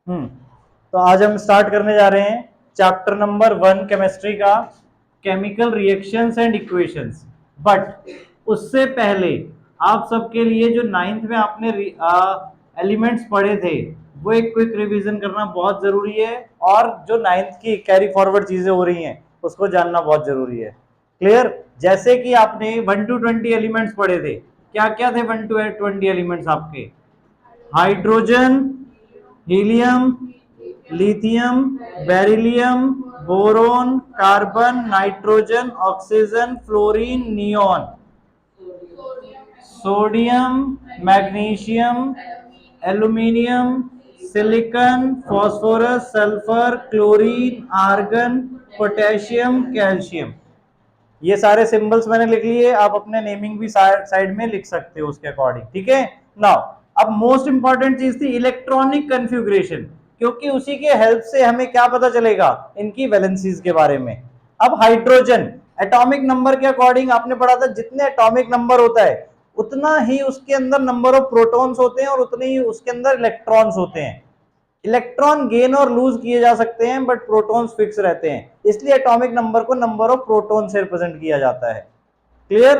तो आज हम स्टार्ट करने जा रहे हैं चैप्टर नंबर 1 केमिस्ट्री का, chemical reactions and equations. But उससे पहले आप सबके लिए जो नाइन्थ में आपने एलिमेंट्स पढ़े थे वो एक क्विक रिवीजन करना बहुत जरूरी है, और जो नाइन्थ की कैरी फॉरवर्ड चीजें हो रही हैं उसको जानना बहुत जरूरी है। क्लियर? जैसे कि आपने 1 to 20 एलिमेंट्स पढ़े थे, क्या क्या थे 1 to 20 एलिमेंट्स आपके? Hydrogen, helium, lithium, beryllium, boron, carbon, nitrogen, oxygen, fluorine, neon, sodium, magnesium, aluminium, silicon, phosphorus, sulphur, chlorine, argon, potassium, calcium. ये सारे सिंबल्स मैंने लिख लिए, आप अपने नेमिंग भी साइड में लिख सकते हो उसके अकॉर्डिंग। ठीक है? नाउ अब मोस्ट इंपॉर्टेंट चीज थी इलेक्ट्रॉनिक कन्फिग्रेशन, क्योंकि उसी के हेल्प से हमें क्या पता चलेगा, इनकी वैलेंसीज के बारे में। अब हाइड्रोजन एटॉमिक नंबर के अकॉर्डिंग आपने पढ़ा था, जितने एटॉमिक नंबर होता है उतना ही उसके अंदर नंबर ऑफ प्रोटॉन्स होते हैं और उतने ही उसके अंदर इलेक्ट्रॉन्स होते हैं। इलेक्ट्रॉन गेन और लूज किए जा सकते हैं बट प्रोटॉन्स फिक्स रहते हैं, इसलिए एटॉमिक नंबर को नंबर ऑफ प्रोटॉन से रिप्रेजेंट किया जाता है। क्लियर?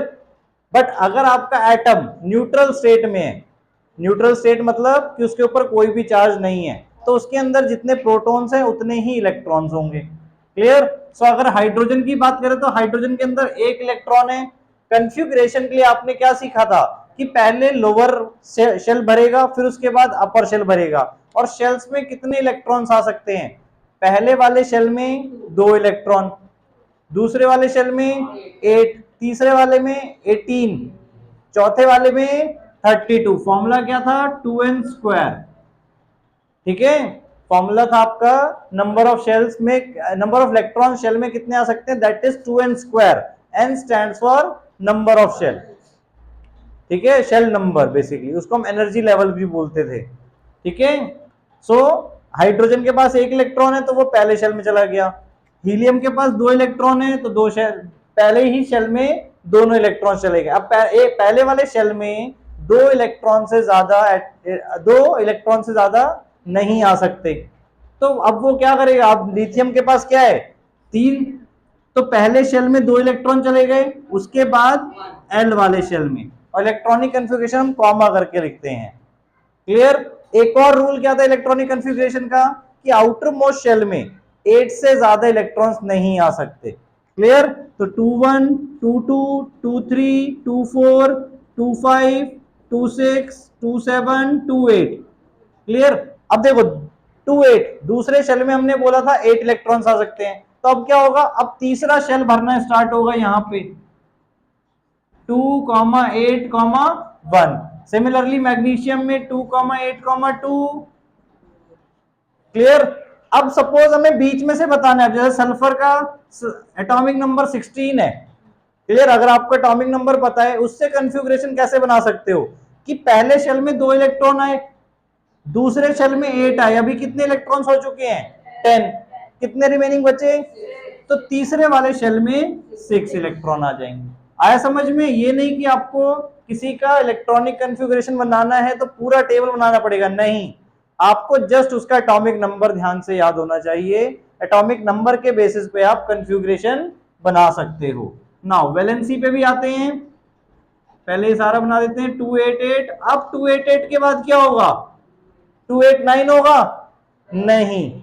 बट अगर आपका एटम न्यूट्रल स्टेट में है, न्यूट्रल स्टेट मतलब कि उसके ऊपर कोई भी चार्ज नहीं है, तो उसके अंदर जितने प्रोटॉन्स हैं उतने ही इलेक्ट्रॉन्स होंगे। क्लियर? सो अगर हाइड्रोजन की बात करें तो हाइड्रोजन के अंदर एक इलेक्ट्रॉन है। कंफ्यूग्रेशन के लिए आपने क्या सीखा था कि पहले लोअर शेल भरेगा, फिर उसके बाद अपर शेल भरेगा, और शेल्स में कितने इलेक्ट्रॉन्स आ सकते हैं? पहले वाले शेल में 2 इलेक्ट्रॉन, दूसरे वाले शेल में 8, तीसरे वाले में 18, चौथे वाले में 32। फॉर्मूला क्या था? 2n square. ठीक है? फॉर्मूला था आपका नंबर ऑफ शेल्स में, नंबर ऑफ इलेक्ट्रॉन शेल में कितने आ सकते हैं, that is 2n square. n stands for number of shell. ठीक है? शेल नंबर, बेसिकली उसको हम एनर्जी लेवल भी बोलते थे। ठीक है? सो हाइड्रोजन के पास एक इलेक्ट्रॉन है तो वो पहले शेल में चला गया। हीलियम के पास 2 इलेक्ट्रॉन है तो 2 शेल, पहले ही शेल में दोनों इलेक्ट्रॉन चले गए। अब पहले वाले शेल में 2 इलेक्ट्रॉन से ज्यादा, 2 इलेक्ट्रॉन से ज्यादा नहीं आ सकते। तो अब वो क्या करेगा? अब लिथियम के पास क्या है? 3। तो पहले शेल में 2 इलेक्ट्रॉन चले गए, उसके बाद एल वाले शेल में, और इलेक्ट्रॉनिक कन्फिग्रेशन हम कॉमा करके लिखते हैं। क्लियर? एक और रूल क्या था इलेक्ट्रॉनिक कन्फिग्रेशन का, कि आउटर मोस्ट शेल में 8 से ज्यादा इलेक्ट्रॉन्स नहीं आ सकते। क्लियर? तो 2 1, 2 2, 2 3, 2 4, 2 5, 2 6, 2 7, 2 8। क्लियर? अब देखो 2 8, दूसरे शेल में हमने बोला था 8 इलेक्ट्रॉन्स आ सकते हैं, तो अब क्या होगा? अब तीसरा शेल भरना स्टार्ट होगा यहां पे 2, 8, 1। सिमिलरली मैग्नीशियम में 2, 8, 2। क्लियर? अब सपोज हमें बीच में से बताना है, जैसे सल्फर का एटॉमिक नंबर 16 है। क्लियर? अगर आपको एटॉमिक नंबर पता है, उससे कन्फिग्रेशन कैसे बना सकते हो कि पहले शेल में 2 इलेक्ट्रॉन आए, दूसरे शेल में 8 आए, अभी कितने इलेक्ट्रॉन्स हो चुके हैं? 10। कितने रिमेनिंग बचे? तो तीसरे वाले शेल में 6 इलेक्ट्रॉन आ जाएंगे। आया समझ में? ये नहीं कि आपको किसी का इलेक्ट्रॉनिक कन्फिग्रेशन बनाना है तो पूरा टेबल बनाना पड़ेगा, नहीं। आपको जस्ट उसका एटॉमिक नंबर ध्यान से याद होना चाहिए। एटॉमिक नंबर के बेसिस पे आप कन्फिग्रेशन बना सकते हो। नाउ वैलेंसी पे भी आते हैं, पहले ये सारा बना देते हैं 288। अब 288 के बाद क्या होगा? 289 होगा? नहीं,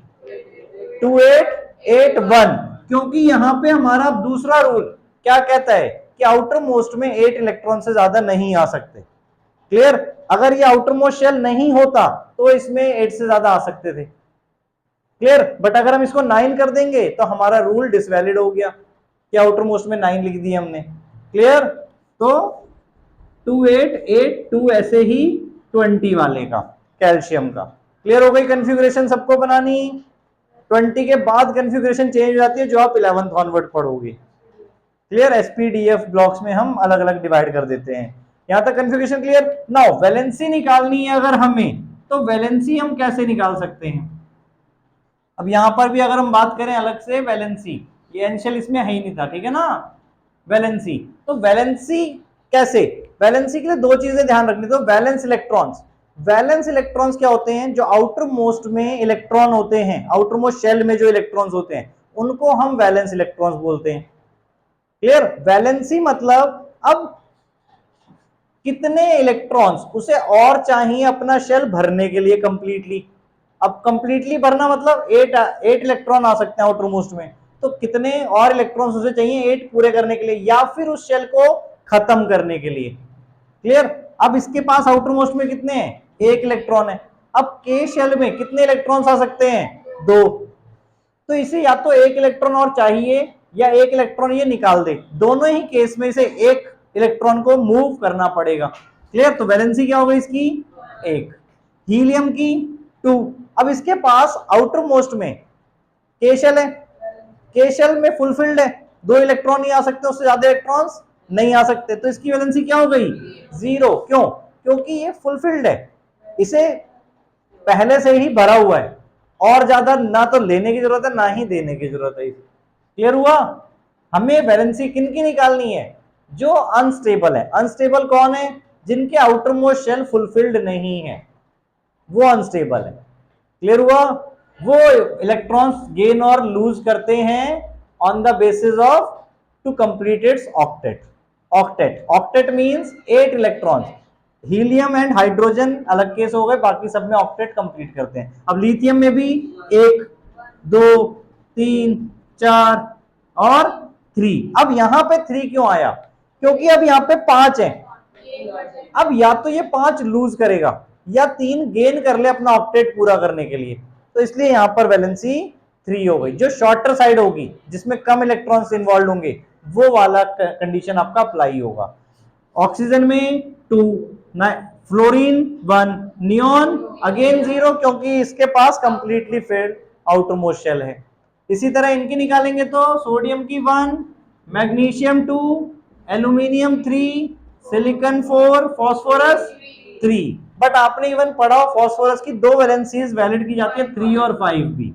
2881, क्योंकि यहां पे हमारा दूसरा रूल क्या कहता है कि आउटर मोस्ट में 8 इलेक्ट्रॉन से ज्यादा नहीं आ सकते। क्लियर? अगर ये आउटर मोस्ट शेल नहीं होता तो इसमें 8 से ज्यादा आ सकते थे। क्लियर? बट अगर हम इसको 9 कर देंगे तो हमारा रूल डिसवैलिड हो गया कि आउटर मोस्ट में 9 लिख दिया हमने। क्लियर? तो 2882 ऐसे ही 20 वाले का, कैल्शियम का। क्लियर हो गई? कन्फिग्रेशन सबको बनानी। 20 के बाद कन्फिग्रेशन चेंज हो जाती है जो आप 11th ऑनवर्ड पढ़ोगे। क्लियर? एसपीडीएफ ब्लॉक्स में हम अलग अलग डिवाइड कर देते हैं। यहां तक कन्फिग्रेशन क्लियर? नाउ वैलेंसी निकालनी है अगर हमें, तो वैलेंसी हम कैसे निकाल सकते हैं? अब यहां पर भी अगर हम बात करें अलग से वैलेंसी, ये एनशेल इसमें है ही नहीं था, ठीक है ना? वैलेंसी, तो वैलेंसी कैसे? वैलेंसी के लिए 2 चीजें ध्यान रखनी। तो वैलेंस इलेक्ट्रॉन्स, वैलेंस इलेक्ट्रॉन्स क्या होते हैं? जो आउटर मोस्ट में इलेक्ट्रॉन होते हैं, आउटर मोस्ट शेल में जो इलेक्ट्रॉन्स होते हैं उनको हम वैलेंस इलेक्ट्रॉन्स बोलते हैं। क्लियर? वैलेंसी मतलब अब कितने इलेक्ट्रॉन्स उसे और चाहिए अपना शेल भरने के लिए कंप्लीटली। अब कंप्लीटली भरना मतलब 8 इलेक्ट्रॉन आ सकते हैं आउटर मोस्ट में, तो कितने और इलेक्ट्रॉन्स उसे चाहिए 8 पूरे करने के लिए या फिर उस शेल को खत्म करने के लिए। क्लियर? अब इसके पास आउटर मोस्ट में कितने हैं? 1 इलेक्ट्रॉन है। अब के शेल में कितने इलेक्ट्रॉन्स आ सकते हैं? 2। तो इसे या तो 1 इलेक्ट्रॉन और चाहिए या 1 इलेक्ट्रॉन ये निकाल दे, दोनों ही केस में से 1 इलेक्ट्रॉन को मूव करना पड़ेगा। क्लियर? तो वैलेंसी क्या होगी इसकी? 1। हीलियम की 2। अब इसके पास आउटर मोस्ट में के शेल है, के शेल में फुलफिल्ड है, 2 इलेक्ट्रॉन ही आ सकते, उससे ज्यादा इलेक्ट्रॉन्स नहीं आ सकते, तो इसकी वैलेंसी क्या हो गई? 0। क्यों? क्योंकि ये फुलफिल्ड है, इसे पहले से ही भरा हुआ है, और ज्यादा ना तो लेने की जरूरत है ना ही देने की जरूरत है। क्लियर हुआ? हमें वैलेंसी किन की निकालनी है? जो अनस्टेबल है। अनस्टेबल कौन है? जिनके आउटर मोस्ट शेल फुलफिल्ड नहीं है, वो अनस्टेबल है। क्लियर हुआ? वो इलेक्ट्रॉन्स गेन और लूज करते हैं on the basis of to complete its octet. Octet, octet means 8 electrons. Helium and hydrogen अलग केस हो गए, बाकी सब में ऑक्टेट कंप्लीट करते हैं। अब लिथियम में भी 1 2 3 4 और 3। अब यहां पे 3 क्यों आया? क्योंकि अब यहां पे 5 है। अब या तो ये 5 लूज करेगा या 3 गेन कर ले अपना ऑक्टेट पूरा करने के लिए, तो इसलिए यहां पर वैलेंसी 3 हो गई। जो शॉर्टर साइड होगी, जिसमें कम इलेक्ट्रॉन्स इन्वॉल्व होंगे, वो वाला कंडीशन आपका अप्लाई होगा। ऑक्सीजन में 2, फ्लोरीन 1, नियोन अगेन 0 क्योंकि इसके पास completely filled outer most shell है। इसी तरह इनकी निकालेंगे तो सोडियम की 1, magnesium 2, aluminium 3, silicon 4, phosphorus 3। But आपने इवन पढ़ा हो फास्फोरस की 2 वैलेंसीज वैलिड की जाती है, 3 और 5 भी।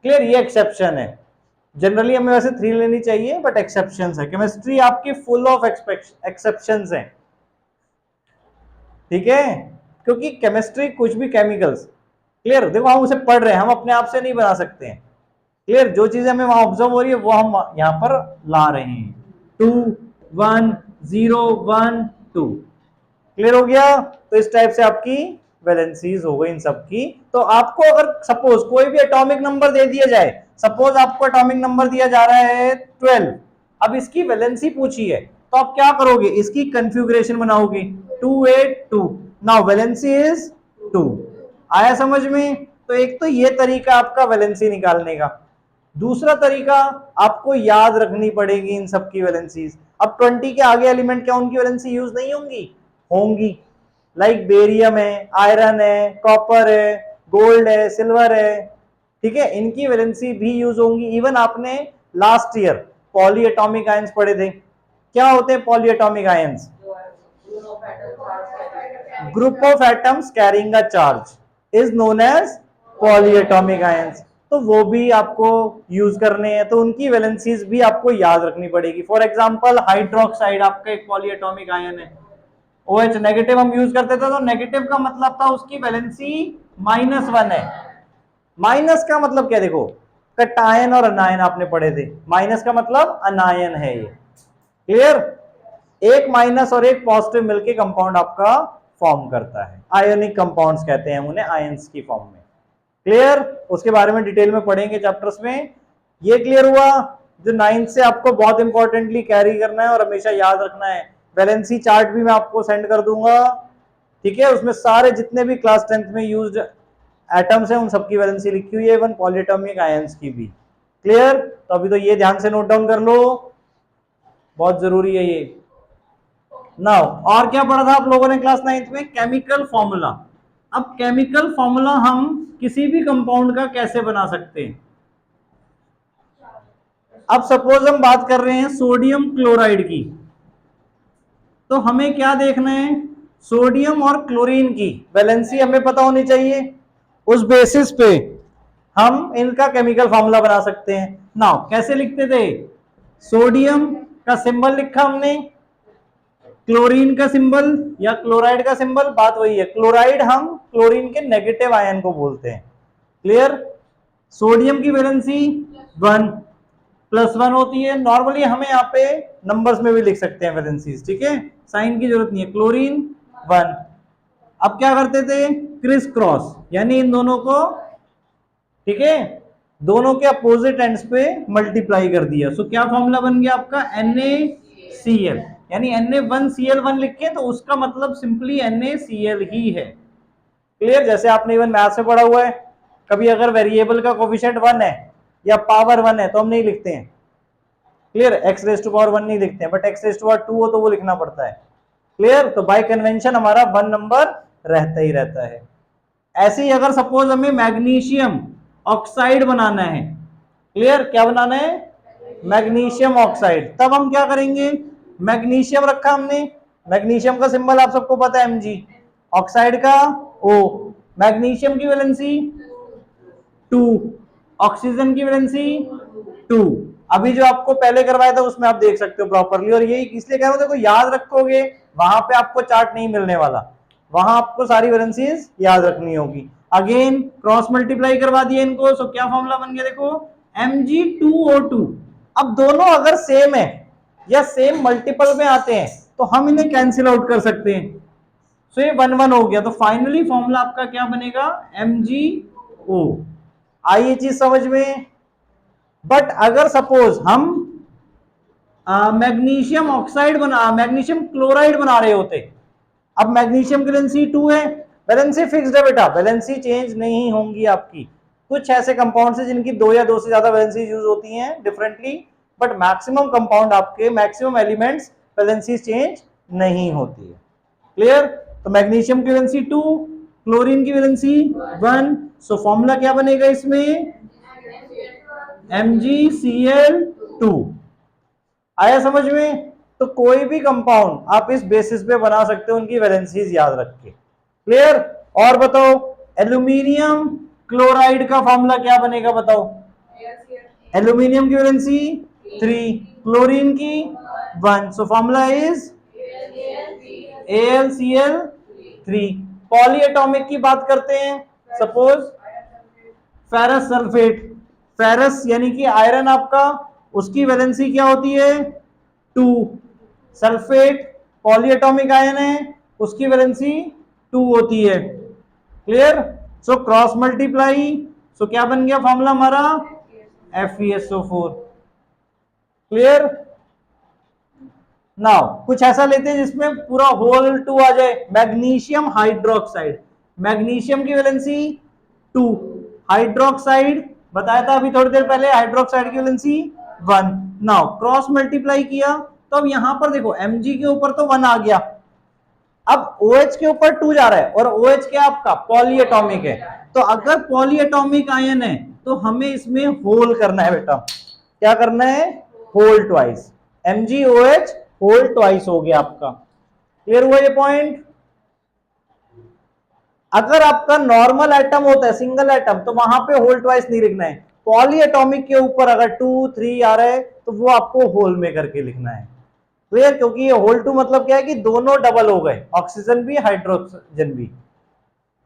क्लियर? ये एक्सेप्शन है, जनरली हमें वैसे 3 लेनी चाहिए बट एक्सेप्शंस है। केमिस्ट्री आपकी फुल ऑफ एक्सेप्शंस है, ठीक है? क्योंकि केमिस्ट्री कुछ भी केमिकल्स, क्लियर, देखो हम उसे पढ़ रहे हैं, हम अपने आप से नहीं बना सकते हैं। क्लियर? जो चीजें हमें वहां ऑब्जर्व हो रही है वो हम यहां पर ला रहे हैं। 2 1 0 1 2। क्लियर हो गया? तो इस टाइप से आपकी वैलेंसीज हो गई इन सब की। तो आपको अगर सपोज कोई भी एटॉमिक नंबर दे दिया जाए, सपोज आपको एटॉमिक नंबर दिया जा रहा है 12, अब इसकी वैलेंसी पूछी है, तो आप क्या करोगे? इसकी कन्फिगुरेशन बनाओगे 282। Now valency is 2। आया समझ में? तो एक तो ये तरीका आपका वैलेंसी निकालने का। दूसरा तरीका, आपको याद रखनी पड़ेगी इन सब की वैलेंसीज। अब 20 के आगे एलिमेंट क्या उनकी वैलेंसी यूज नहीं होंगी? होंगी। लाइक बेरियम है, आयरन है, कॉपर है, गोल्ड है, सिल्वर है, ठीक है, इनकी वैलेंसी भी यूज होंगी। इवन आपने last year poly atomic ions पढ़े थे। क्या होते हैं poly atomic ions? Group of atoms carrying a charge is known as poly atomic ions. तो वो भी आपको यूज करने हैं, तो उनकी वैलेंसीज भी आपको याद रखनी पड़ेगी। फॉर एग्जांपल हाइड्रोक्साइड आपका एक पॉली एटॉमिक आयन है, OH नेगेटिव हम यूज करते थे, तो नेगेटिव का मतलब था उसकी वैलेंसी -1 है। माइनस का मतलब क्या? देखो कटायन और अनायन आपने पढ़े थे, माइनस का मतलब अनायन है ये। क्लियर? एक माइनस और एक पॉजिटिव मिलके कंपाउंड आपका फॉर्म करता है, आयोनिक कंपाउंड्स कहते हैं उन्हें, आयंस की फॉर्म में। क्लियर? उसके बारे में डिटेल में पढ़ेंगे चैप्टर्स में। ये क्लियर हुआ? जो 9th से आपको बहुत इंपॉर्टेंटली कैरी करना है और हमेशा याद रखना है। वैलेंसी चार्ट भी मैं आपको सेंड कर दूंगा, ठीक है? उसमें सारे जितने भी क्लास 10th में यूज्ड एटम्स हैं उन सबकी वैलेंसी लिखी हुई है, इवन पॉलीएटॉमिक आयंस की भी। क्लियर? तो अभी तो ये ध्यान से नोट डाउन कर लो, बहुत जरूरी है ये। नाउ और क्या पढ़ा था आप लोगों ने क्लास 9th में? Chemical formula. अब केमिकल फॉर्मूला हम किसी भी कंपाउंड का कैसे बना सकते हैं? अब सपोज हम बात कर रहे हैं सोडियम क्लोराइड की, तो हमें क्या देखना है? सोडियम और क्लोरीन की वैलेंसी हमें पता होनी चाहिए, उस बेसिस पे हम इनका केमिकल फॉर्मूला बना सकते हैं। नाउ कैसे लिखते थे? सोडियम का सिंबल लिखा हमने, क्लोरीन का सिंबल या क्लोराइड का सिंबल बात वही है, क्लोराइड हम क्लोरीन के नेगेटिव आयन को बोलते हैं। क्लियर? सोडियम की वैलेंसी 1 +1 होती है। नॉर्मली हमें यहाँ पे नंबर्स में भी लिख सकते हैं वैलेंसीज, ठीक है, साइन की जरूरत नहीं है। क्लोरीन 1। अब क्या करते थे, क्रिस क्रॉस, यानी इन दोनों को, ठीक है, दोनों के अपोजिट एंड्स पे मल्टीप्लाई कर दिया। सो क्या फॉर्मूला बन गया आपका, NaCl, यानी Na1Cl1 लिखे तो उसका मतलब सिंपली NaCl ही है। क्लियर? जैसे आपने इवन मैथ्स में पढ़ा हुआ है, कभी अगर वेरिएबल का कोफिशिएंट 1 है या पावर 1 है तो हम नहीं लिखते हैं। क्लियर? x⁻1 नहीं लिखते हैं, बट x⁻2 हो तो वो लिखना पड़ता है। क्लियर? तो बाय कन्वेंशन हमारा 1 नंबर रहता ही रहता है। ऐसे ही अगर सपोज हमें मैग्नीशियम ऑक्साइड बनाना है, क्लियर, क्या बनाना है, मैग्नीशियम ऑक्साइड, तब हम क्या करेंगे, मैग्नीशियम रखा हमने, मैग्नीशियम का सिंबल आप सबको पता है Mg, ऑक्साइड का O, मैग्नीशियम की वैलेंसी 2, ऑक्सीजन की वैलेंसी 2। अभी जो आपको पहले करवाया था उसमें आप देख सकते हो प्रॉपरली, और यही इसलिए कह रहा हूं, देखो याद रखोगे, वहां पे आपको चार्ट नहीं मिलने वाला, वहां आपको सारी वैलेंसीज याद रखनी होगी। अगेन क्रॉस मल्टीप्लाई करवा दिए इनको, सो क्या फॉर्मूला बन गया, देखो Mg2O2। अब दोनों अगर सेम है या सेम मल्टीपल में आते हैं तो हम इन्हें कैंसिल आउट कर सकते हैं। सो ये 1 1 हो गया, तो फाइनली फॉर्मूला आपका क्या बनेगा, MgO। आई ये चीज समझ में? बट अगर सपोज हम मैग्नीशियम ऑक्साइड मैग्नीशियम क्लोराइड बना रहे होते, अब मैग्नीशियम की वैलेंसी 2 है, वैलेंसी फिक्स्ड है बेटा, वैलेंसी चेंज नहीं होंगी आपकी। कुछ ऐसे कंपाउंड है जिनकी 2 या 2 से ज्यादा वैलेंसी यूज होती हैं डिफरेंटली, बट मैक्सिमम कंपाउंड आपके, मैक्सिमम एलिमेंट्स वैलेंसी चेंज नहीं होती है। क्लियर? तो मैग्नीशियम की वैलेंसी 2, क्लोरीन की वैलेंसी 1, सो फॉर्मूला क्या बनेगा इसमें, MgCl2। आया समझ में? तो कोई भी कंपाउंड आप इस बेसिस पे बना सकते हो, उनकी वैलेंसीज याद रख के। क्लियर? और बताओ, एल्यूमिनियम क्लोराइड का फॉर्मूला क्या बनेगा, बताओ। एल्यूमिनियम की वैलेंसी 3, क्लोरीन की 1, so formula is AlCl3। Poly atomic की बात करते हैं, सपोज फेरस सल्फेट, फेरस यानी कि आयरन आपका, उसकी वैलेंसी क्या होती है, 2, सल्फेट पॉली एटॉमिक आयन है, उसकी वैलेंसी 2 होती है। क्लियर? सो क्रॉस मल्टीप्लाई, सो क्या बन गया फॉर्मूला हमारा, FeSO4। क्लियर? नाउ कुछ ऐसा लेते हैं जिसमें पूरा होल 2 आ जाए, मैग्नीशियम हाइड्रोक्साइड, मैग्नीशियम की वैलेंसी 2, हाइड्रोक्साइड बताया था अभी थोड़ी देर पहले, हाइड्रोक्साइड की वैलेंसी 1। नाउ क्रॉस मल्टीप्लाई किया तो अब यहां पर देखो Mg के ऊपर तो 1 आ गया, अब OH के ऊपर 2 जा रहा है, और OH क्या आपका पॉली एटॉमिक है, तो अगर पॉली एटॉमिक आयन है तो हमें इसमें होल करना है बेटा। क्या करना है, whole twice, MgOH whole twice हो गया आपका। क्लियर हुआ ये पॉइंट? अगर आपका नॉर्मल एटम होता है, सिंगल एटम, तो वहां पे होल ट्वाइस नहीं लिखना है। पॉली एटॉमिक के ऊपर अगर 2 3 आ रहा है तो वो आपको होल में करके लिखना है। क्लियर? क्योंकि ये होल 2 मतलब क्या है कि दोनों डबल हो गए, ऑक्सीजन भी हाइड्रोजन भी।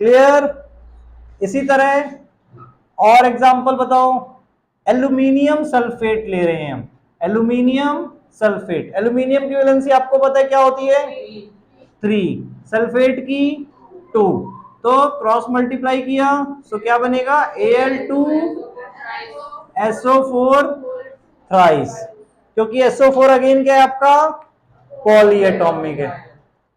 क्लियर? इसी तरह और एग्जांपल बताओ, एल्यूमिनियम सल्फेट ले रहे हैं हम, एल्यूमिनियम सल्फेट, एल्यूमिनियम की वैलेंसी आपको पता है क्या होती है, 3, सल्फेट की 2, तो क्रॉस मल्टीप्लाई किया तो क्या बनेगा, Al2SO4 थ्राइस, क्योंकि SO4 अगेन क्या है आपका, पॉली एटॉमिक है।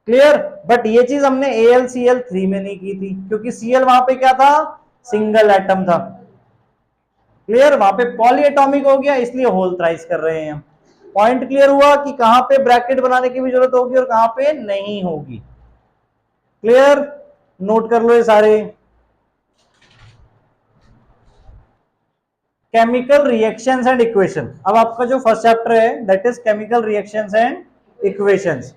क्लियर? बट ये चीज हमने AlCl3 में नहीं की थी, क्योंकि Cl वहां पे क्या था, सिंगल एटम था। क्लियर? वहां पे पॉली एटॉमिक हो गया, इसलिए होल थ्राइस कर रहे हैं। पॉइंट क्लियर हुआ कि कहां पे ब्रैकेट बनाने की भी जरूरत होगी और कहां पे नहीं होगी। क्लियर? नोट कर लो ये सारे। केमिकल रिएक्शंस एंड इक्वेशन, अब आपका जो फर्स्ट चैप्टर है that is chemical reactions and equations.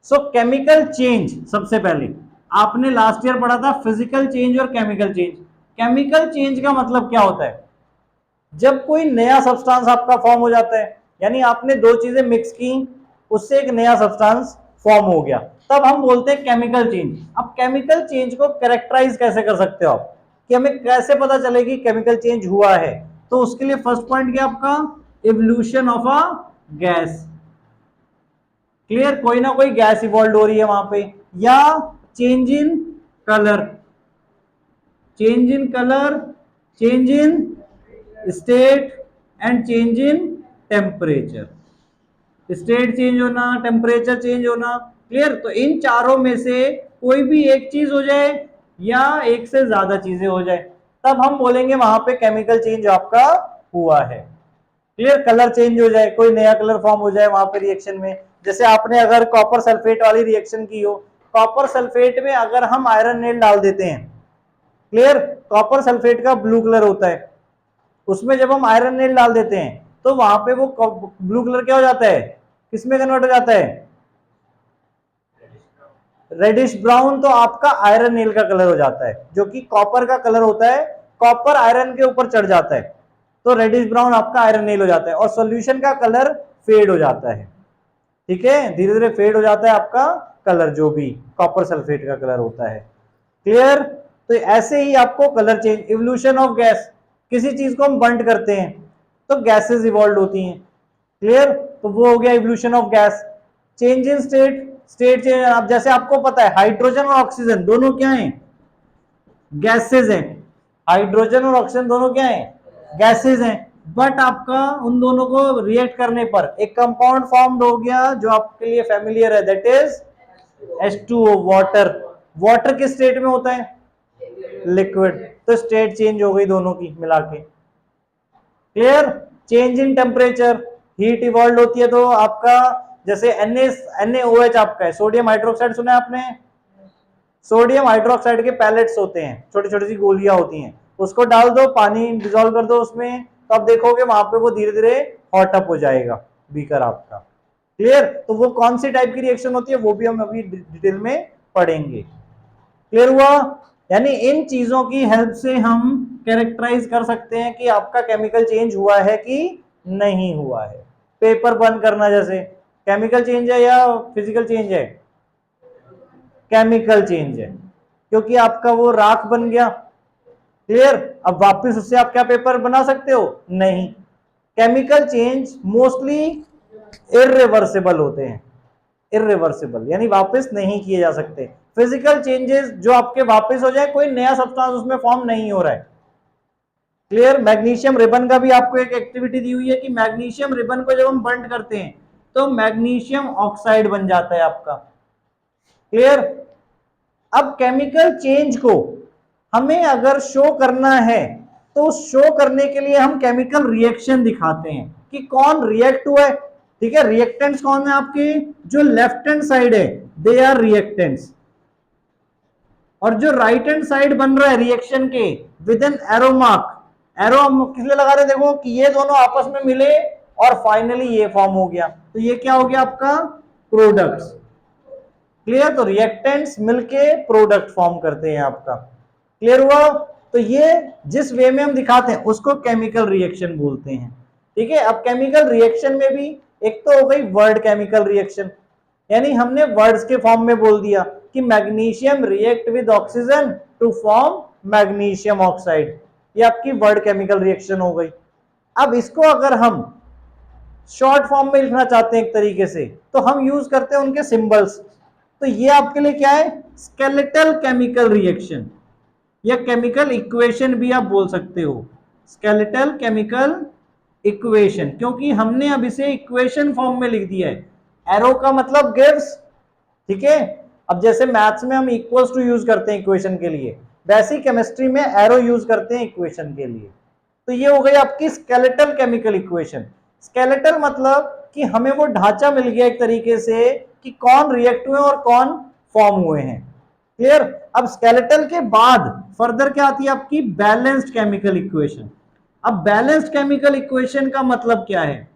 So chemical change, सबसे पहले आपने लास्ट ईयर पढ़ा था फिजिकल चेंज और केमिकल चेंज। केमिकल चेंज का मतलब क्या होता है, जब कोई नया सब्सटेंस आपका फॉर्म हो जाता है, यानी आपने दो चीजें मिक्स की, उससे एक नया सब्सटेंस फॉर्म हो गया, तब हम बोलते हैं केमिकल चेंज। अब केमिकल चेंज को कैरेक्टराइज कैसे कर सकते हो आप, कि हमें कैसे पता चलेगी केमिकल चेंज हुआ है? तो उसके लिए फर्स्ट पॉइंट क्या आपका, evolution of a gas. Clear, कोई ना कोई गैस इवॉल्व हो रही है वहां पे, या change in colour, change in colour, change in state and change in temperature. State change होना, टेम्परेचर चेंज होना। क्लियर, तो इन चारों में से कोई भी एक चीज हो जाए या एक से ज्यादा चीजें हो जाए, तब हम बोलेंगे वहां पे केमिकल चेंज आपका हुआ है। क्लियर, कलर चेंज हो जाए, कोई नया कलर फॉर्म हो जाए वहां पे रिएक्शन में, जैसे आपने अगर कॉपर सल्फेट वाली रिएक्शन की हो, कॉपर सल्फेट में अगर हम आयरन नेल डाल देते हैं, क्लियर, कॉपर सल्फेट का ब्लू कलर होता है, उसमें जब हम आयरन नेल डाल देते हैं तो वहां पे वो ब्लू कलर क्या हो जाता है, किसमें कन्वर्ट हो जाता है, रेडिश ब्राउन। तो आपका आयरन नेल का कलर हो जाता है, जो कि कॉपर का कलर होता है, कॉपर आयरन के ऊपर चढ़ जाता है, तो रेडिश ब्राउन आपका आयरन नेल हो जाता है, और सॉल्यूशन का कलर फेड हो जाता है। ठीक है, धीरे धीरे फेड हो जाता है आपका कलर, जो भी कॉपर सल्फेट का कलर होता है। क्लियर, तो ऐसे ही आपको colour change, evolution of gas, किसी चीज को हम बर्न करते हैं तो गैसेस इवॉल्व होती हैं। क्लियर, तो वो हो गया evolution of gas. Change in state, state change, अब जैसे आपको पता है हाइड्रोजन और ऑक्सीजन दोनों क्या हैं, गैसेज हैं। हाइड्रोजन और ऑक्सीजन दोनों क्या हैं, गैसेज हैं। बट आपका उन दोनों को रिएक्ट करने पर एक कंपाउंड फॉर्म हो गया जो आपके लिए फेमिलियर है, that is H2O, water. Water किस स्टेट में होता है, लिक्विड, तो स्टेट चेंज हो गई दोनों की मिला के। Clear, change in temperature, heat evolve होती है, तो आपका जैसे NaOH आपका है, सोडियम हाइड्रोक्साइड, सुना है आपने, सोडियम हाइड्रोक्साइड के पैलेट्स होते हैं, छोटी छोटी सी गोलियां होती हैं, उसको डाल दो, पानी डिजोल्व कर दो उसमें, तो आप देखोगे वहां पे वो धीरे धीरे हॉट अप हो जाएगा बीकर आपका। क्लियर, तो वो कौन सी टाइप की रिएक्शन होती है वो भी हम अभी डिटेल में पढ़ेंगे। क्लियर हुआ, यानी इन चीजों की हेल्प से हम कैरेक्टराइज कर सकते हैं कि आपका केमिकल चेंज हुआ है कि नहीं हुआ है। पेपर बर्न करना जैसे केमिकल चेंज है या फिजिकल चेंज है, केमिकल चेंज है, क्योंकि आपका वो राख बन गया। क्लियर, अब वापस उससे आप क्या पेपर बना सकते हो, नहीं। केमिकल चेंज मोस्टली इररिवर्सिबल होते हैं, इररिवर्सिबल यानी वापस नहीं किए जा सकते। फिजिकल चेंजेस जो आपके वापस हो जाए, कोई नया सब्सटेंस उसमें फॉर्म नहीं हो रहा है। क्लियर, मैग्नीशियम रिबन का भी आपको एक एक्टिविटी दी हुई है कि मैग्नीशियम रिबन को जब हम बर्न करते हैं तो मैग्नीशियम ऑक्साइड बन जाता है आपका। क्लियर, अब केमिकल चेंज को हमें अगर शो करना है तो शो करने के लिए हम केमिकल रिएक्शन दिखाते हैं कि कौन रिएक्ट हुआ है। ठीक है, रिएक्टेंट्स कौन है आपके, जो लेफ्ट हैंड साइड है दे आर रिएक्टेंट्स, और जो राइट हैंड साइड बन रहा है रिएक्शन के with an arrow mark, arrow हम किस लिए लगा रहे हैं, देखो कि ये दोनों आपस में मिले और फाइनली ये फॉर्म हो गया, तो ये क्या हो गया आपका, प्रोडक्ट्स। क्लियर, तो रिएक्टेंट्स मिलके प्रोडक्ट फॉर्म करते हैं आपका। क्लियर हुआ, तो ये जिस वे में हम दिखाते हैं उसको केमिकल रिएक्शन बोलते हैं। ठीक है, अब केमिकल रिएक्शन में भी एक तो हो गई वर्ड केमिकल रिएक्शन, यानी हमने वर्ड्स के फॉर्म में बोल दिया कि magnesium react with oxygen to form magnesium oxide, ये आपकी वर्ड केमिकल रिएक्शन हो गई। अब इसको अगर हम शॉर्ट फॉर्म में लिखना चाहते हैं एक तरीके से, तो हम यूज करते हैं उनके सिंबल्स। तो ये आपके लिए क्या है, स्केलेटल केमिकल रिएक्शन या केमिकल इक्वेशन भी आप बोल सकते हो, स्केलेटल केमिकल इक्वेशन, क्योंकि हमने अब इसे इक्वेशन फॉर्म में लिख दिया है। एरो का मतलब गिव्स, ठीक है, अब जैसे मैथ्स में हम इक्वल्स टू यूज करते हैं इक्वेशन के लिए, वैसे ही केमिस्ट्री में एरो यूज करते हैं इक्वेशन के लिए। तो ये हो गई आपकी स्केलेटल केमिकल इक्वेशन। स्केलेटल मतलब कि हमें वो ढांचा मिल गया एक तरीके से कि कौन रिएक्ट हुए और कौन फॉर्म हुए हैं। क्लियर, अब स्केलेटल के बाद फर्दर क्या आती है आपकी बैलेंस्ड केमिकल इक्वेशन। अब बैलेंस्ड केमिकल इक्वेशन का मतलब क्या है,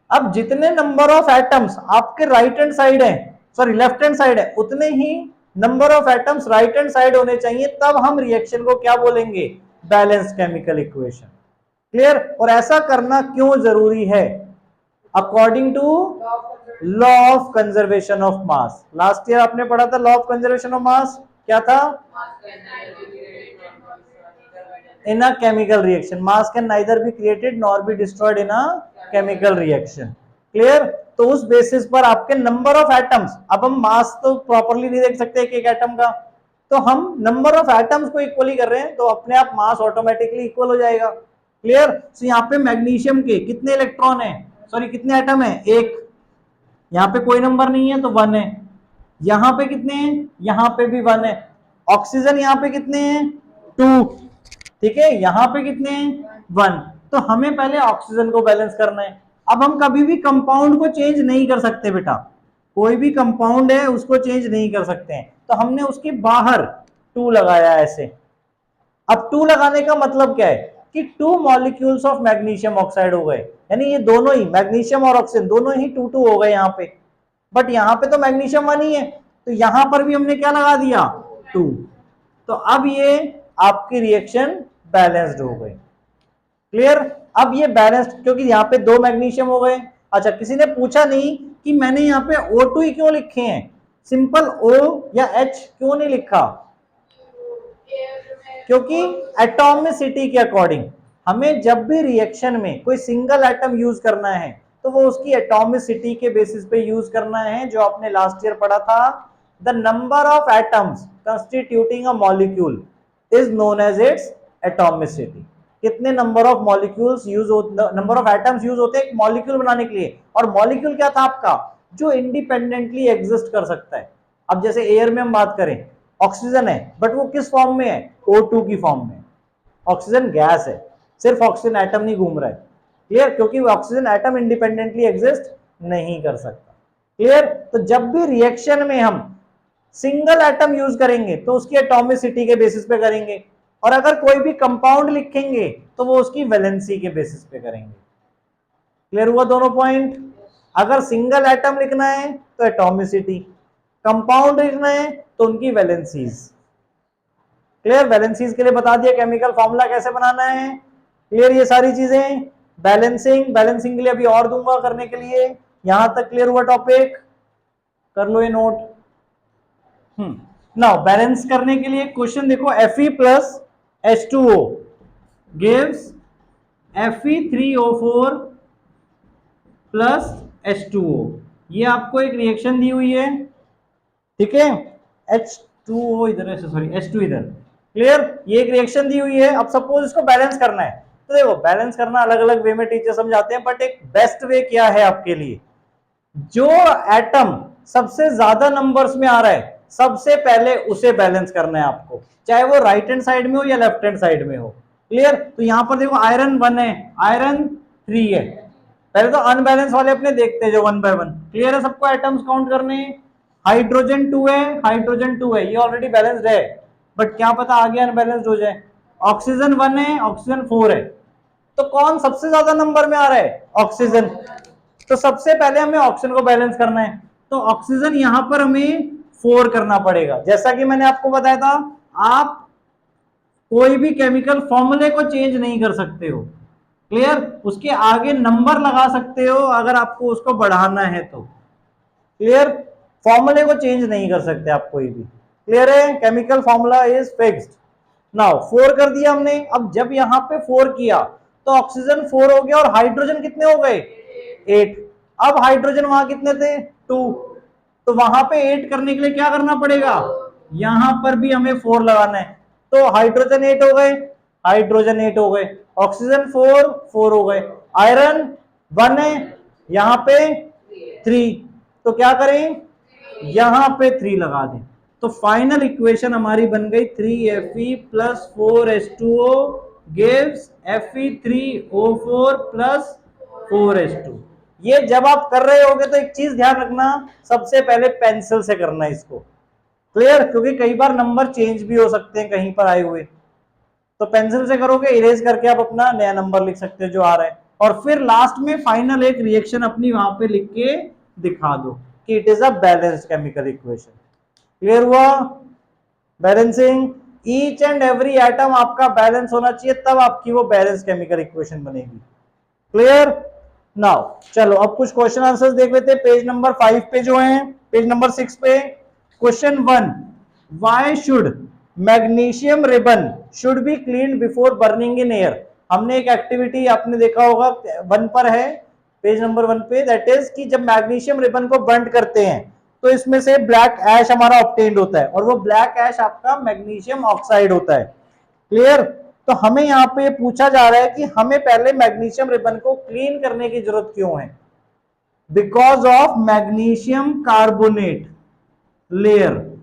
अब जितने नंबर ऑफ एटम्स आपके राइट हैंड साइड है, सॉरी लेफ्ट हैंड साइड है, उतने ही number of atoms right hand side होने चाहिए, तब हम रिएक्शन को क्या बोलेंगे, बैलेंस्ड केमिकल इक्वेशन। क्लियर? और ऐसा करना क्यों जरूरी है? According to law of conservation of mass. Last year आपने पढ़ा था law of conservation of mass, क्या था? in a chemical reaction mass can neither be created nor be destroyed in a chemical reaction। Clear? तो उस basis पर आपके number of atoms, अब हम मास तो प्रॉपरली नहीं देख सकते एक एक एटम का, तो हम नंबर ऑफ एटम्स को इक्वली कर रहे हैं, तो अपने आप मास ऑटोमेटिकली इक्वल हो जाएगा। क्लियर? तो यहाँ पे मैग्नीशियम के कितने इलेक्ट्रॉन है, सॉरी कितने एटम है? एक। यहाँ पे कोई नंबर नहीं है तो 1 है। यहाँ पे कितने हैं? यहाँ पे भी 1 है। ऑक्सीजन यहाँ पे कितने हैं? 2। ठीक है, यहां पे कितने हैं? 1। तो हमें पहले ऑक्सीजन को बैलेंस करना है। अब हम कभी भी कंपाउंड को चेंज नहीं कर सकते बेटा, कोई भी कंपाउंड है उसको चेंज नहीं कर सकते हैं, तो हमने उसके बाहर 2 लगाया ऐसे। अब 2 लगाने का मतलब क्या है कि 2 मॉलिक्यूल्स ऑफ मैग्नीशियम ऑक्साइड हो गए, यानी ये दोनों ही मैग्नीशियम और ऑक्सीजन दोनों ही 2 हो गए यहाँ पे। बट यहाँ पे तो मैग्नीशियम 1 ही है, तो यहां पर भी हमने क्या लगा दिया? 2। तो अब ये आपकी रिएक्शन बैलेंस्ड हो गई। क्लियर? अब ये बैलेंस्ड, क्योंकि यहाँ पे 2 मैग्नीशियम हो गए। अच्छा, किसी ने पूछा नहीं कि मैंने यहाँ पे O2 ही क्यों लिखे हैं, सिंपल O या H क्यों नहीं लिखा? क्योंकि एटॉमिसिटी के अकॉर्डिंग हमें जब भी रिएक्शन में कोई सिंगल एटम यूज करना है तो वो उसकी एटॉमिसिटी के बेसिस पे यूज करना है, जो आपने लास्ट ईयर पढ़ा था। The number of atoms constituting a molecule is known as its atomicity. कितने number of molecules use number of atoms use होते हैं एक मॉलिक्यूल बनाने के लिए, और मॉलिक्यूल क्या था आपका? जो इंडिपेंडेंटली एग्जिस्ट कर सकता है। अब जैसे एयर में हम बात करें, ऑक्सीजन है बट वो किस फॉर्म में है? O2 की फॉर्म में। ऑक्सीजन गैस है, सिर्फ ऑक्सीजन एटम नहीं घूम रहा है। क्लियर? क्योंकि ऑक्सीजन एटम इंडिपेंडेंटली एग्जिस्ट नहीं कर सकता। क्लियर? तो जब भी रिएक्शन में हम सिंगल एटम यूज करेंगे तो उसकी एटॉमिसिटी के बेसिस पे करेंगे, और अगर कोई भी कंपाउंड लिखेंगे तो वो उसकी वैलेंसी के बेसिस पे करेंगे। क्लियर हुआ दोनों पॉइंट? अगर सिंगल एटम लिखना है तो एटॉमिसिटी, कंपाउंड लिखना है तो उनकी वैलेंसीज। क्लियर? वैलेंसीज के लिए बता दिया केमिकल फॉर्मूला कैसे बनाना है। क्लियर? ये सारी चीजें बैलेंसिंग, बैलेंसिंग के लिए अभी और दूंगा करने के लिए। यहां तक क्लियर हुआ टॉपिक? कर लो ये नोट। नाउ बैलेंस करने के लिए क्वेश्चन देखो, Fe plus H2O gives Fe3O4 plus H2O। ये आपको एक रिएक्शन दी हुई है, ठीक है? H2O इधर है, सॉरी H2 इधर। क्लियर? ये एक रिएक्शन दी हुई है। अब सपोज इसको बैलेंस करना है, तो देखो बैलेंस करना अलग अलग वे में टीचर समझाते हैं, बट एक बेस्ट वे क्या है आपके लिए? जो एटम सबसे ज्यादा नंबर्स में आ रहा है सबसे पहले उसे बैलेंस करना है आपको, चाहे वो राइट हैंड साइड में हो या लेफ्ट हैंड साइड में हो। क्लियर? तो यहां पर देखो आयरन 1 है, आयरन 3 है। पहले तो अनबैलेंस वाले अपने देखते हैं जो 1 बाय 1। क्लियर है? सबको एटम्स काउंट करने हैं। हाइड्रोजन 2 है, हाइड्रोजन 2 है, ये ऑलरेडी बैलेंस्ड है, बट क्या पता आगे अनबैलेंस्ड हो जाए। ऑक्सीजन 1 है, ऑक्सीजन 4 है, तो कौन सबसे ज्यादा नंबर में आ रहा है? ऑक्सीजन। तो सबसे पहले हमें ऑक्सीजन को बैलेंस करना है, तो ऑक्सीजन यहां पर हमें 4 करना पड़ेगा। जैसा कि मैंने आपको बताया था, आप कोई भी केमिकल फॉर्मूले को चेंज नहीं कर सकते हो। क्लियर? उसके आगे नंबर लगा सकते हो अगर आपको उसको बढ़ाना है तो। क्लियर? फॉर्मूले को चेंज नहीं कर सकते आप कोई भी। क्लियर है? Chemical formula is fixed. Now 4 कर दिया हमने। अब जब यहां पे 4 किया तो ऑक्सीजन 4 हो गया और हाइड्रोजन कितने हो गए? 8। अब हाइड्रोजन वहां कितने थे? 2। तो वहां पे 8 करने के लिए क्या करना पड़ेगा? यहां पर भी हमें 4 लगाना है, तो हाइड्रोजन 8 हो गए, हाइड्रोजन 8 हो गए, ऑक्सीजन 4 4 हो गए, आयरन 1 है, यहां पे 3, तो क्या करें? यहां पे 3 लगा दें, तो फाइनल इक्वेशन हमारी बन गई 3Fe plus 4H2O gives Fe3O4 plus 4H2। ये जब आप कर रहे होगे तो एक चीज ध्यान रखना, सबसे पहले पेंसिल से करना इसको। क्लियर? क्योंकि कई बार नंबर चेंज भी हो सकते हैं कहीं पर आए हुए, तो पेंसिल से करोगे, इरेज करके आप अपना नया नंबर लिख सकते हो जो आ रहा है, और फिर लास्ट में फाइनल एक रिएक्शन अपनी वहां पे लिख के दिखा दो कि it is a balanced chemical equation. Clear हुआ? Balancing. Each and every atom आपका बैलेंस होना चाहिए, तब आपकी वो बैलेंस केमिकल इक्वेशन बनेगी। क्लियर? नाउ चलो अब कुछ क्वेश्चन आंसर्स देख लेते हैं पेज नंबर 5 पे जो है, पेज नंबर 6 पे। Question 1, why should magnesium ribbon should be clean before burning in air. हमने एक एक्टिविटी आपने देखा होगा 1 पर है, पेज नंबर 1 पे, दैट इज कि जब मैग्नीशियम रिबन को बर्न करते हैं तो इसमें से ब्लैक ऐश हमारा ऑब्टेन्ड होता है, और वो ब्लैक ऐश आपका मैग्नीशियम ऑक्साइड होता है। क्लियर? तो हमें यहाँ पे पूछा जा रहा है कि हमें पहले मैग्नीशियम रिबन को क्लीन करने की जरूरत क्यों है? Because of magnesium carbonate layer,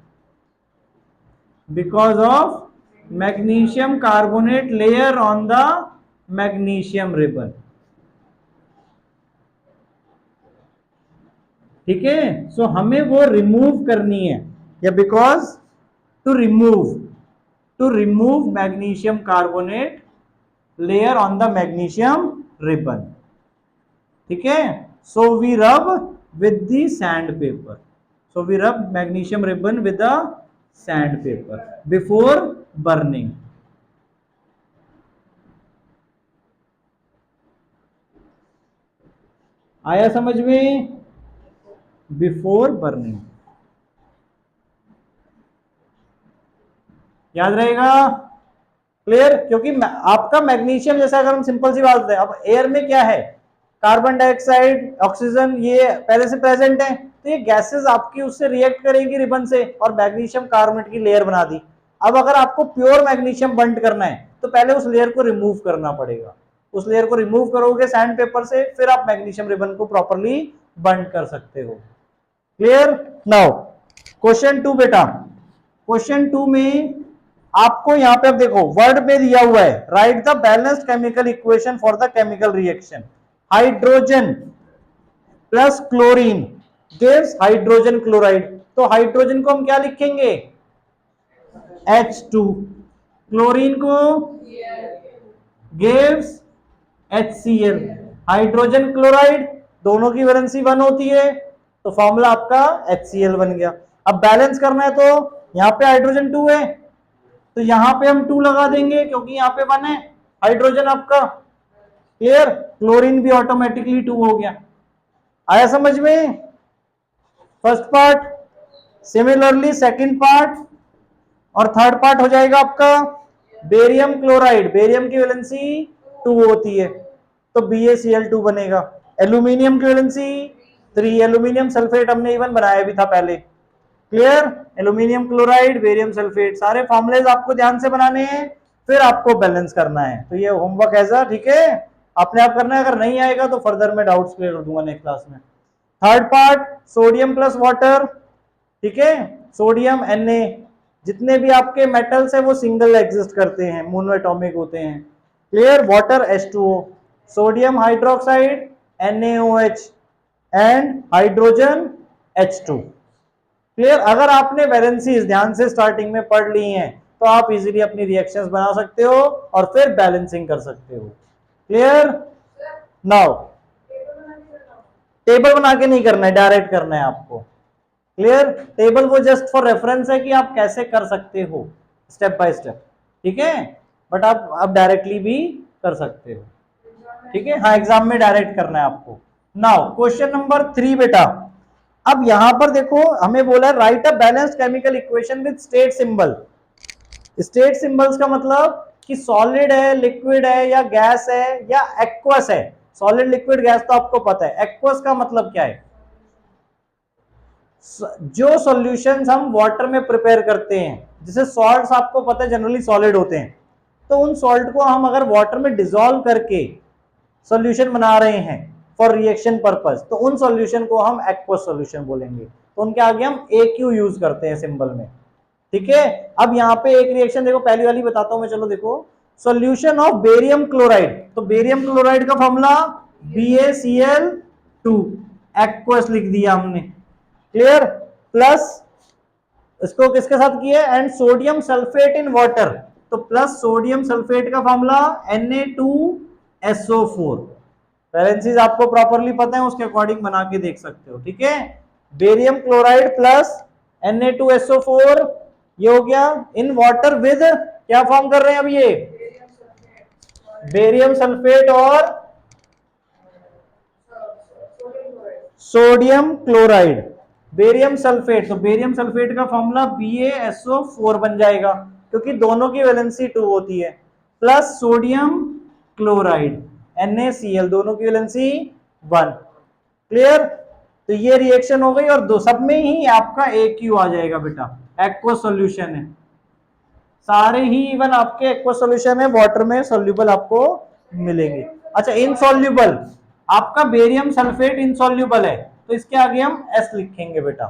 because of magnesium carbonate layer on the magnesium ribbon. ठीक है, सो हमें वो रिमूव करनी है, या because to remove magnesium carbonate layer on the magnesium ribbon. ठीक है, so we rub with the sand paper, so we rub magnesium ribbon with the sand paper before burning. आया समझ में? बिफोर बर्निंग, याद रहेगा? क्लियर? क्योंकि आपका magnesium, जैसा अगर हम सिंपल सी बात करें, अब एयर में क्या है, कार्बन डाइऑक्साइड, ऑक्सीजन, ये पहले से प्रेजेंट है, तो ये गैसेस आपकी उससे रिएक्ट करेंगी रिबन से और मैग्नीशियम कार्बोनेट की लेयर बना दी। अब अगर आपको प्योर मैग्नीशियम बंट करना है तो पहले उस लेयर को रिमूव करना पड़ेगा, उस लेयर को रिमूव करोगे सैंड पेपर से, फिर आप मैग्नीशियम रिबन को प्रॉपरली बंट कर सकते हो। क्लियर? नाउ क्वेश्चन 2 बेटा, क्वेश्चन 2 में आपको यहां पे अब देखो वर्ड पे दिया हुआ है, right the balanced chemical equation for the chemical reaction. Hydrogen plus chlorine gives hydrogen chloride, तो हाइड्रोजन को हम क्या लिखेंगे? H2, क्लोरीन को गिव्स HCl, हाइड्रोजन क्लोराइड, दोनों की वैलेंसी 1 होती है, तो फॉर्मूला आपका HCl बन गया। अब बैलेंस करना है तो यहां पे हाइड्रोजन 2 है, तो यहां पे हम 2 लगा देंगे क्योंकि यहां पे 1 है हाइड्रोजन आपका। क्लियर? क्लोरीन भी ऑटोमेटिकली 2 हो गया। आया समझ में? First part. Similarly second part और थर्ड पार्ट हो जाएगा आपका बेरियम क्लोराइड, बेरियम की वैलेंसी 2 होती है तो BaCl2 बनेगा। एल्यूमिनियम की वैलेंसी 3, एल्यूमिनियम सल्फेट हमने इवन बनाया भी था पहले। Clear? Aluminium chloride, barium sulphate, सारे फॉर्मुलेज आपको ध्यान से बनाने हैं, फिर आपको बैलेंस करना है। तो ये होमवर्क ऐसा, ठीक है, अपने आप करना है, अगर नहीं आएगा तो फर्दर में डाउट्स क्लियर कर दूंगा नेक्स्ट क्लास में। Third part sodium plus water, ठीक है, सोडियम Na, जितने भी आपके मेटल्स है वो सिंगल एग्जिस्ट करते हैं, मोनो एटॉमिक होते हैं। Clear? Water H2O, sodium hydroxide NaOH and hydrogen H2। Clear? अगर आपने वैलेंसीज ध्यान से स्टार्टिंग में पढ़ ली हैं तो आप इजीली अपनी रिएक्शंस बना सकते हो और फिर बैलेंसिंग कर सकते हो। क्लियर? नाउ टेबल बना के नहीं करना है, डायरेक्ट करना है आपको। क्लियर? टेबल वो जस्ट फॉर रेफरेंस है कि आप कैसे कर सकते हो स्टेप बाय स्टेप, ठीक है, बट आप डायरेक्टली भी कर सकते हो। ठीक है, हाँ, एग्जाम में डायरेक्ट करना है आपको। नाउ क्वेश्चन नंबर 3 बेटा, अब यहां पर देखो हमें बोला है right a balanced chemical equation with state symbol. State symbols का मतलब कि सॉलिड है, लिक्विड है, या गैस है, या एक्वस है। सॉलिड, लिक्विड, गैस तो आपको पता है। एक्वस का मतलब क्या है? जो सॉल्यूशंस हम वाटर में प्रिपेयर करते हैं, जैसे सॉल्ट्स आपको पता है जनरली सॉलिड होते हैं, तो उन सॉल्ट को हम अगर वाटर में डिसॉल्व करके सॉल्यूशन बना रहे हैं फॉर रिएक्शन पर्पस, तो उन सॉल्यूशन को हम एक्वस सॉल्यूशन बोलेंगे। तो उनके आगे हम AQ यूज करते हैं सिंबल में। ठीक है, अब यहाँ पे एक रिएक्शन देखो, पहली वाली बताता हूं मैं, चलो देखो, सॉल्यूशन ऑफ बेरियम क्लोराइड, तो बेरियम क्लोराइड का फॉर्मूला BaCl2, एक्वस लिख दिया हमने। क्लियर? प्लस इसको किसके साथ किया? And sodium sulphate in water, तो प्लस सोडियम सल्फेट का फॉर्मूला Na2SO4। वैलेंसीज आपको प्रॉपरली पता है, उसके अकॉर्डिंग बना के देख सकते हो। ठीक है, बेरियम क्लोराइड प्लस Na2SO4 ये हो गया। इन वाटर विद क्या फॉर्म कर रहे हैं अब ये, बेरियम सल्फेट और सोडियम क्लोराइड। बेरियम सल्फेट, तो बेरियम सल्फेट का फॉर्मूला BaSO4 बन जाएगा क्योंकि दोनों की वैलेंसी 2 होती है, प्लस सोडियम क्लोराइड NaCl, दोनों की वैलेंसी 1। क्लियर? तो ये रिएक्शन हो गई और दो सब में ही आपका AQ आ जाएगा बेटा, एक्वस सॉल्यूशन है, सारे ही इवन आपके एक्वस सॉल्यूशन है, वाटर में सॉल्यूबल आपको मिलेंगे। अच्छा, इनसॉल्यूबल, आपका बेरियम सल्फेट इनसॉल्यूबल है तो इसके आगे हम S लिखेंगे बेटा।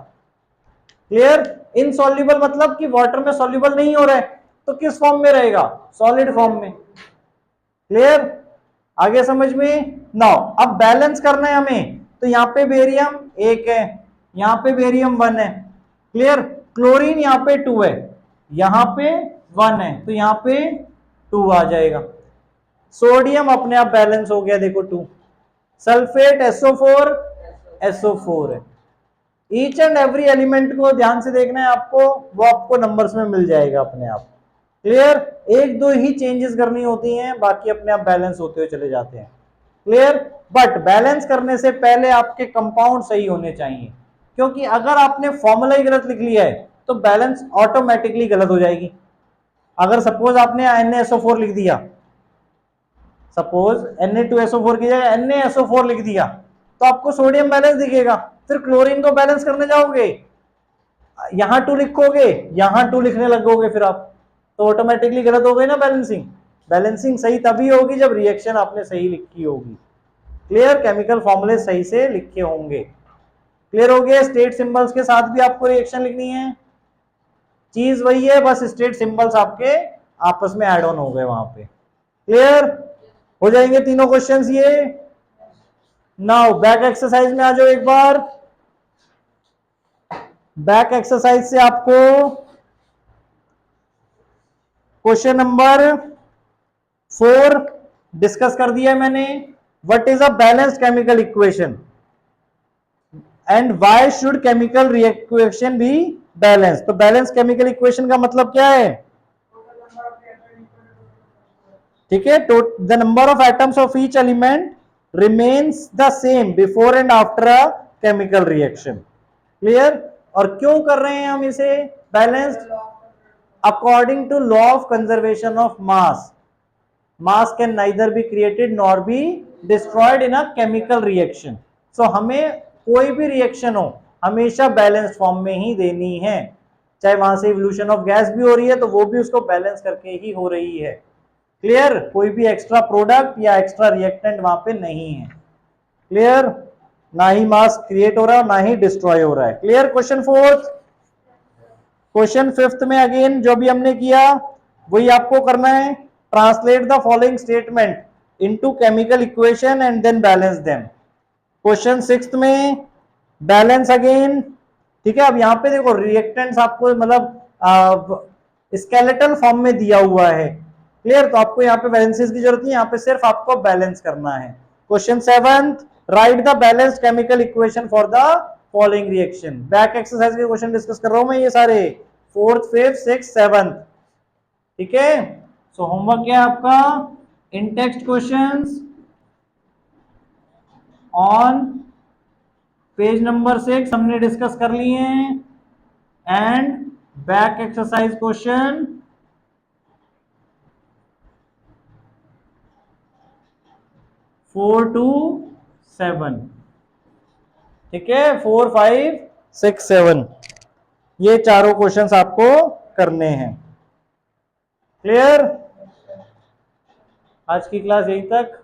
क्लियर? इनसॉल्यूबल मतलब कि वाटर में सॉल्यूबल नहीं हो रहा है, तो किस फॉर्म में रहेगा, सॉलिड फॉर्म में। क्लियर? आगे समझ में? नाउ अब बैलेंस करना है हमें, तो यहाँ पे बेरियम 1 है, यहाँ पे बेरियम 1 है। क्लियर? क्लोरीन यहाँ पे 2 है, यहाँ पे 1 है, तो यहाँ पे 2 आ जाएगा। सोडियम अपने आप बैलेंस हो गया, देखो 2। सल्फेट SO4 है। ईच एंड एवरी एलिमेंट को ध्यान से देखना है आपको, वो आपको नंबर्स में मिल जाएगा अपने आप। क्लियर? एक दो ही चेंजेस करनी होती हैं, बाकी अपने आप बैलेंस होते हुए चले जाते हैं। क्लियर? बट बैलेंस करने से पहले आपके कंपाउंड सही होने चाहिए, क्योंकि अगर आपने फॉर्मूला ही गलत लिख लिया है तो बैलेंस ऑटोमेटिकली गलत हो जाएगी। अगर सपोज आपने NaSO4 लिख दिया, सपोज Na2SO4 की जगह NaSO4 लिख दिया, तो आपको सोडियम बैलेंस दिखेगा। फिर क्लोरीन को बैलेंस करने जाओगे, यहां 2 लिखोगे, यहां 2 लिखने लगोगे, फिर आप तो ऑटोमेटिकली गलत हो गई ना बैलेंसिंग। बैलेंसिंग सही तभी होगी जब रिएक्शन आपने सही लिखी होगी। क्लियर? केमिकल फॉर्मूले सही से लिखे होंगे। क्लियर हो गया? स्टेट सिंबल्स के साथ भी आपको रिएक्शन लिखनी है, चीज वही है, बस स्टेट सिंबल्स आपके आपस में ऐड ऑन हो गए वहां पे। क्लियर? हो जाएंगे तीनों क्वेश्चंस ये। नाउ बैक एक्सरसाइज में आ जाओ एक बार। बैक एक्सरसाइज से आपको क्वेश्चन नंबर 4 डिस्कस कर दिया है मैंने। What is a balanced chemical equation and why should chemical reaction be balance. तो बैलेंस केमिकल इक्वेशन का मतलब क्या है? ठीक है, तो the number of atoms of each element remains the same before and after a chemical reaction. Clear? और क्यों कर रहे हैं हम इसे balanced? According to law of conservation of mass, mass can neither be created nor be destroyed in a chemical reaction. So हमें कोई भी रिएक्शन हो हमेशा बैलेंस फॉर्म में ही देनी है, चाहे वहां से इवोल्यूशन ऑफ गैस भी हो रही है तो वो भी उसको बैलेंस करके ही हो रही है। क्लियर? कोई भी एक्स्ट्रा प्रोडक्ट या एक्स्ट्रा रिएक्टेंट वहां पे नहीं है। क्लियर? ना ही मास क्रिएट हो रहा है ना ही डिस्ट्रॉय हो रहा है। क्लियर? क्वेश्चन 4। क्वेश्चन 5 में अगेन जो भी हमने किया वही आपको करना है। Translate the following statement into chemical equation and then balance them. Question 6 में बैलेंस अगेन। ठीक है, अब यहां पे देखो रिएक्टेंट्स आपको मतलब स्केलेटल फॉर्म में दिया हुआ है। क्लियर? तो आपको यहाँ पे बैलेंसेस की जरूरत नहीं, यहाँ पे सिर्फ आपको बैलेंस करना है। Question 7, right the balanced chemical equation for the following reaction. Back exercise के क्वेश्चन डिस्कस कर रहा हूं मैं ये सारे, 4th 5th 6th 7th। ठीक है, सो होमवर्क क्या है आपका? In text questions on page number 6 हमने डिस्कस कर लिए हैं, and back exercise question 4 to 7। ठीक है, 4 5 6 7 ये चारों क्वेश्चंस आपको करने हैं। क्लियर? आज की क्लास यहीं तक।